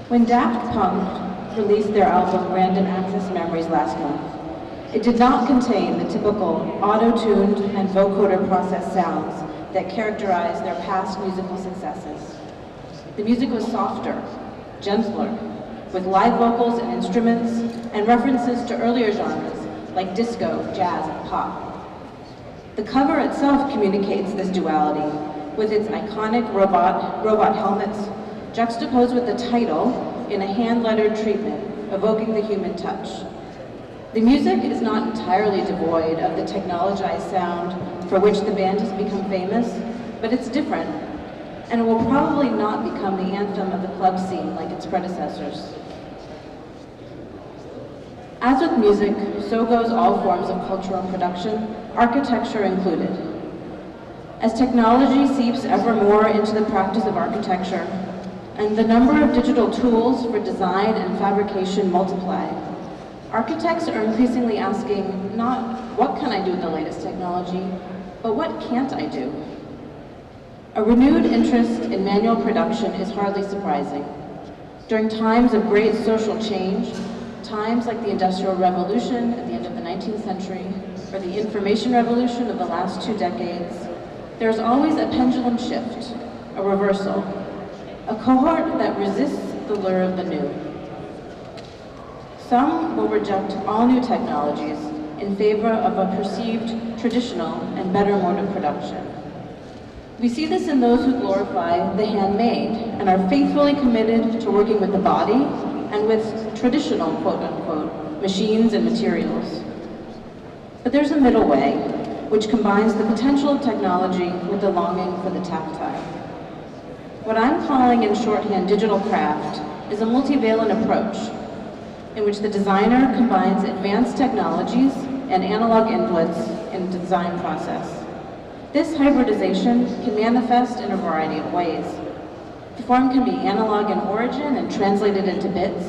When Daft Punk released their album Random Access Memories last month, it did not contain the typical auto-tuned and vocoder processed sounds that characterize their past musical successes. The music was softer, gentler, with live vocals and instruments, and references to earlier genres like disco, jazz, and pop. The cover itself communicates this duality, with its iconic robot helmets juxtaposed with the title in a hand-lettered treatment, evoking the human touch. The music is not entirely devoid of the technologized sound for which the band has become famous, but it's different, and it will probably not become the anthem of the club scene like its predecessors. As with music, so goes all forms of cultural production, architecture included. As technology seeps ever more into the practice of architecture, and the number of digital tools for design and fabrication multiply, architects are increasingly asking not what can I do with the latest technology, but what can't I do? A renewed interest in manual production is hardly surprising. During times of great social change, times like the Industrial Revolution at the end of the 19th century, or the Information Revolution of the last 2 decades, there's always a pendulum shift, a reversal, a cohort that resists the lure of the new. Some will reject all new technologies in favor of a perceived traditional and better mode of production. We see this in those who glorify the handmade and are faithfully committed to working with the body and with traditional, quote-unquote, machines and materials. But there's a middle way, which combines the potential of technology with the longing for the tactile. What I'm calling in shorthand digital craft is a multivalent approach in which the designer combines advanced technologies and analog inputs in the design process. This hybridization can manifest in a variety of ways. The form can be analog in origin and translated into bits.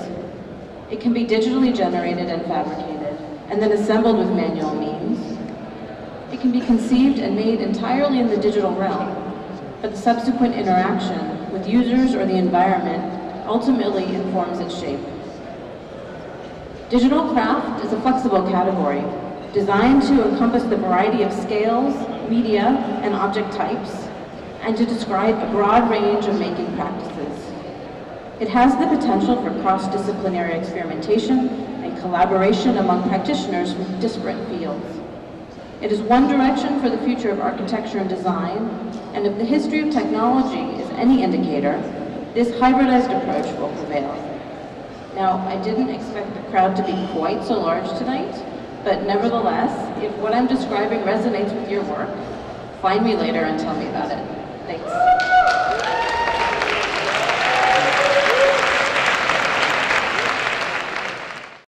It can be digitally generated and fabricated, and then assembled with manual means. It can be conceived and made entirely in the digital realm, but the subsequent interaction with users or the environment ultimately informs its shape. Digital craft is a flexible category, designed to encompass the variety of scales, media, and object types, and to describe a broad range of making practices. It has the potential for cross-disciplinary experimentation and collaboration among practitioners from disparate fields. It is one direction for the future of architecture and design, and if the history of technology is any indicator, this hybridized approach will prevail. Now, I didn't expect the crowd to be quite so large tonight, but nevertheless, if what I'm describing resonates with your work, find me later and tell me about it. Thanks.